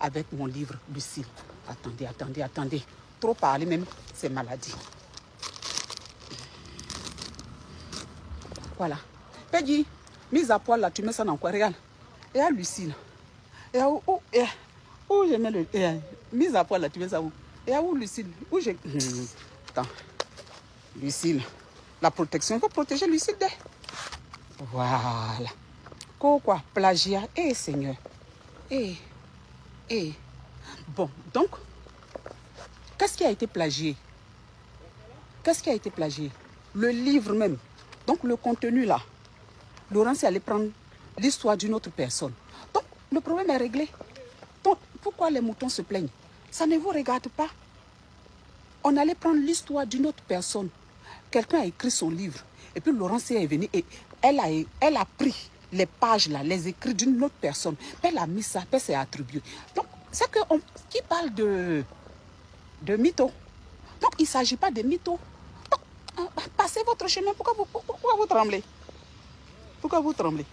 avec mon livre Lucille. Attendez, attendez, attendez. Trop parler même, c'est maladie. Voilà. Peggy, mise à poil là, tu mets ça dans quoi? Regarde. Et à Lucille. Et à où je mets le... mise à poil là, tu mets ça où? Et à où Lucille? Où j'ai... Attends. Lucille. La protection, il faut protéger Lucille. Voilà. Quoi? Plagiat. Eh, Seigneur. Eh. Bon, donc, qu'est-ce qui a été plagié? Qu'est-ce qui a été plagié? Le livre même. Donc, le contenu là. Laurence est allé prendre l'histoire d'une autre personne. Donc, le problème est réglé. Donc, pourquoi les moutons se plaignent? Ça ne vous regarde pas. On allait prendre l'histoire d'une autre personne. Quelqu'un a écrit son livre. Et puis, Laurence est venue et elle a pris les pages là, les écrits d'une autre personne. Puis elle a mis ça, puis c'est attribué. Donc, c'est qui parle de mytho. Donc, il ne s'agit pas de mytho. Donc, passez votre chemin. Pourquoi vous tremblez? Pourquoi vous tremblez?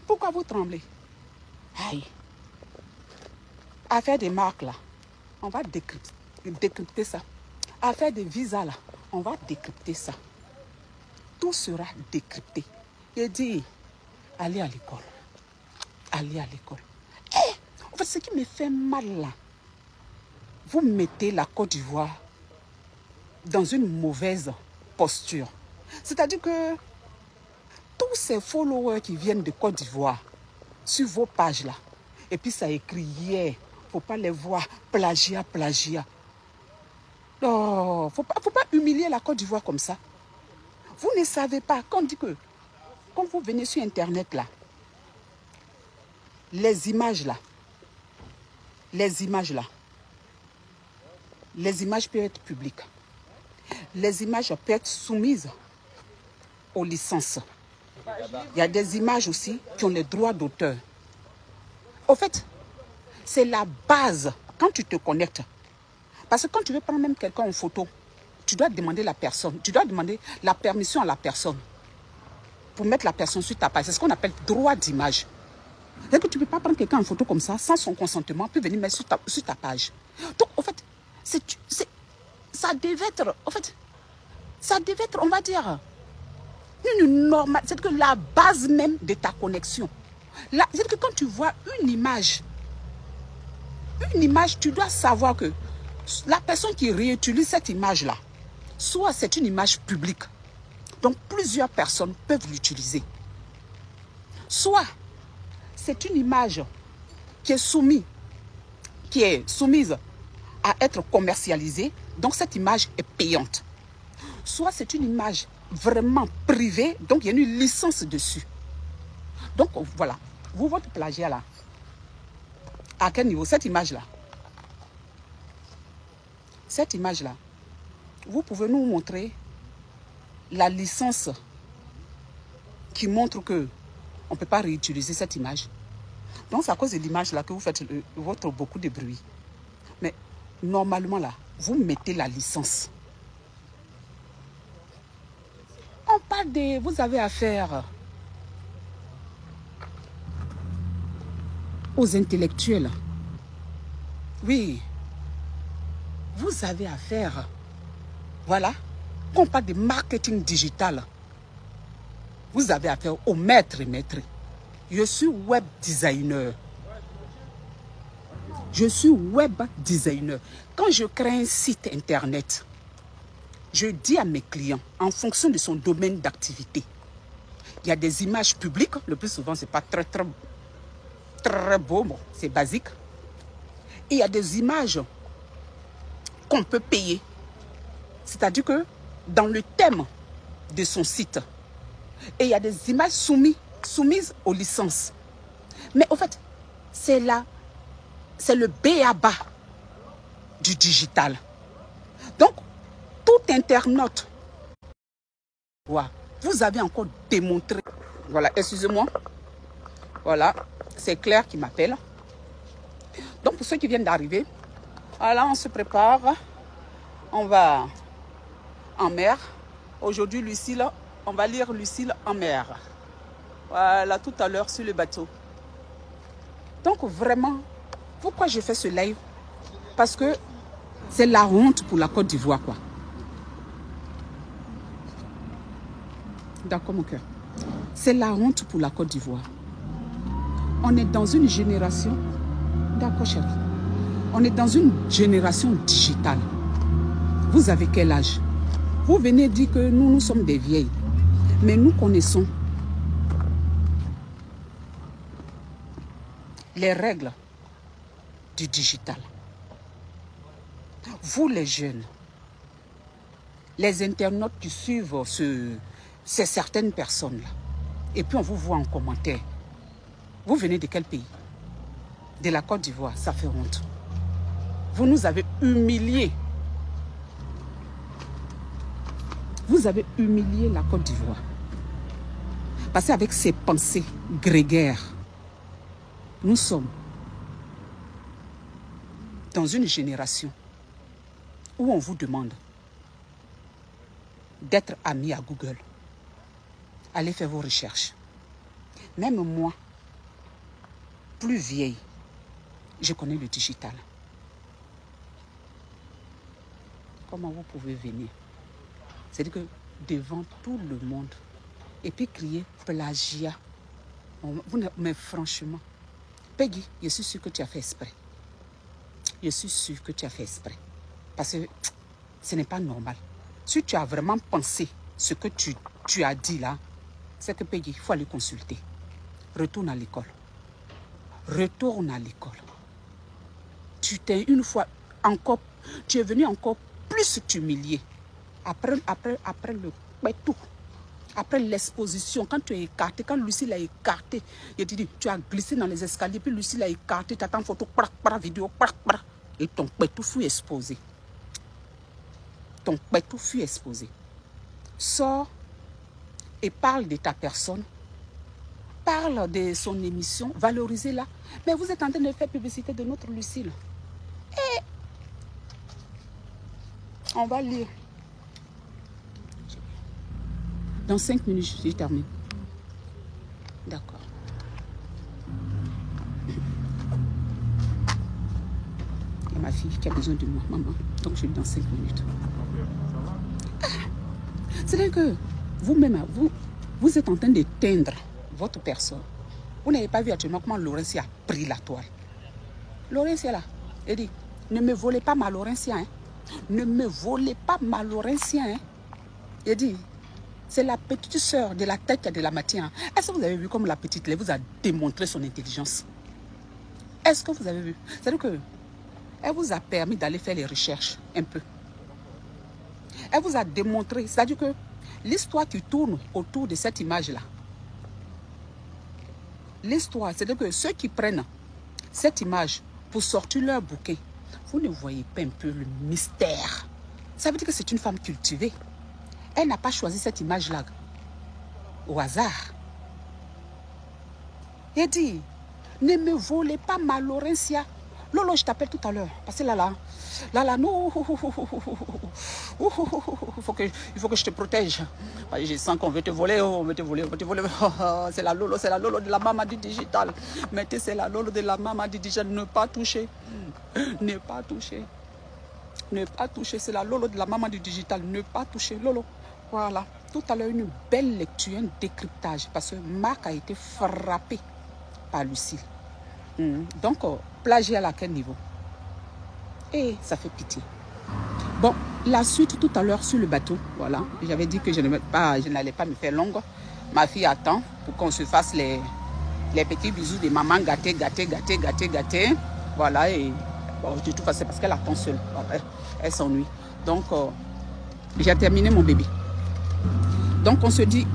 Pourquoi vous tremblez? Aïe. Affaire des marques là, on va décrypter ça. Affaire des visas là, on va décrypter ça. Tout sera décrypté. Il dit, allez à l'école. Allez à l'école. En fait, ce qui me fait mal là, vous mettez la Côte d'Ivoire dans une mauvaise posture. C'est-à-dire que tous ces followers qui viennent de Côte d'Ivoire, sur vos pages là, et puis ça écrit hier, il ne faut pas les voir, plagiat. Non, faut pas humilier la Côte d'Ivoire comme ça. Vous ne savez pas, quand on dit que, quand vous venez sur Internet là, les images peuvent être publiques. Les images peuvent être soumises aux licences. Il y a des images aussi qui ont les droits d'auteur. Au fait, c'est la base quand tu te connectes. Parce que quand tu veux prendre même quelqu'un en photo, tu dois demander la personne, tu dois demander la permission à la personne pour mettre la personne sur ta page. C'est ce qu'on appelle droit d'image. C'est que tu ne peux pas prendre quelqu'un en photo comme ça, sans son consentement, puis venir mettre sur ta page. Donc, au fait, ça devait être, on va dire, une normale. C'est que la base même de ta connexion. C'est que quand tu vois une image, tu dois savoir que la personne qui réutilise cette image-là, soit c'est une image publique, donc plusieurs personnes peuvent l'utiliser. Soit c'est une image qui est soumise à être commercialisée, donc cette image est payante. Soit c'est une image vraiment privée, donc il y a une licence dessus. Donc voilà, vous, votre plagiat là, à quel niveau? Cette image-là, vous pouvez nous montrer la licence qui montre que on ne peut pas réutiliser cette image. Donc c'est à cause de l'image là que vous faites votre beaucoup de bruit. Mais normalement là, vous mettez la licence. On parle de... Vous avez affaire aux intellectuels. Oui. Vous avez affaire... Voilà. Quand on parle de marketing digital, vous avez affaire aux maîtres. Je suis web designer. Quand je crée un site internet, je dis à mes clients, en fonction de son domaine d'activité, il y a des images publiques, le plus souvent, ce n'est pas très beau, bon, c'est basique. Et il y a des images qu'on peut payer. C'est-à-dire que dans le thème de son site, et il y a des images soumises aux licences. Mais au fait, c'est le b.a.-ba du digital. Donc, tout internaute, vous avez encore démontré. Voilà, excusez-moi. Voilà, c'est Claire qui m'appelle. Donc, pour ceux qui viennent d'arriver, voilà, on se prépare. On va en mer. Aujourd'hui, Lucille, on va lire Lucille en mer. Voilà, tout à l'heure sur le bateau. Donc vraiment, pourquoi je fais ce live? Parce que c'est la honte pour la Côte d'Ivoire, quoi. D'accord, mon cœur. C'est la honte pour la Côte d'Ivoire. On est dans une génération... D'accord, chérie. On est dans une génération digitale. Vous avez quel âge? Vous venez dire que nous sommes des vieilles. Mais nous connaissons les règles du digital. Vous les jeunes, les internautes qui suivent ces certaines personnes-là, et puis on vous voit en commentaire. Vous venez de quel pays? De la Côte d'Ivoire, ça fait honte. Vous nous avez humiliés. Vous avez humilié la Côte d'Ivoire. Parce qu'avec ces pensées grégaires, nous sommes dans une génération où on vous demande d'être ami à Google. Allez faire vos recherches. Même moi, plus vieille, je connais le digital. Comment vous pouvez venir? C'est-à-dire que devant tout le monde, et puis crier plagiat. Mais franchement, Peggy, je suis sûre que tu as fait exprès. Je suis sûre que tu as fait exprès. Parce que ce n'est pas normal. Si tu as vraiment pensé ce que tu as dit là, c'est que Peggy, il faut aller consulter. Retourne à l'école. Retourne à l'école. Tu t'es une fois encore, tu es venu encore plus t'humilier. Après le tout. Après l'exposition, quand tu es écarté, quand Lucille a écarté, il te dit, tu as glissé dans les escaliers, puis Lucille a écarté, tu attends photo, vidéo, et ton pétou fut exposé. Ton pétou fut exposé. Sors et parle de ta personne, parle de son émission, valorisez-la. Mais vous êtes en train de faire publicité de notre Lucille. Et on va lire. Dans 5 minutes, je termine. D'accord. Il y a ma fille qui a besoin de moi, maman. Donc je lui dans 5 minutes. C'est-à-dire que vous-même, vous êtes en train d'éteindre votre personne. Vous n'avez pas vu actuellement comment Laurentia a pris la toile. Laurentia là, elle dit, ne me volez pas ma Laurentia. Hein. Ne me volez pas ma Laurentia. Hein. Elle dit, c'est la petite sœur de la tête de la matière. Est-ce que vous avez vu comme la petite elle vous a démontré son intelligence? Est-ce que vous avez vu? C'est-à-dire que elle vous a permis d'aller faire les recherches un peu. Elle vous a démontré, c'est-à-dire que l'histoire qui tourne autour de cette image-là, l'histoire, c'est-à-dire que ceux qui prennent cette image pour sortir leur bouquin, vous ne voyez pas un peu le mystère. Ça veut dire que c'est une femme cultivée. Elle n'a pas choisi cette image-là au hasard. Elle dit, ne me volez pas ma Laurentia. Lolo, je t'appelle tout à l'heure. Parce que là, non. Il faut que je te protège. Je sens qu'on veut te voler, on veut te voler. C'est la Lolo de la maman du digital. Mettez, c'est la Lolo de la maman du digital. Ne pas toucher. Ne pas toucher. Ne pas toucher. C'est la Lolo de la maman du digital. Ne pas toucher. Lolo. Voilà. Tout à l'heure, une belle lecture, un décryptage. Parce que Marc a été frappé par Lucille. Donc, plagiat à quel niveau? Et ça fait pitié. Bon, la suite tout à l'heure sur le bateau. Voilà. J'avais dit que je n'allais pas me faire longue. Ma fille attend pour qu'on se fasse les petits bisous de maman gâtée. Voilà. Et bon, de toute façon, c'est parce qu'elle attend seule. Elle s'ennuie. Donc, j'ai terminé mon bébé. Donc, on se dit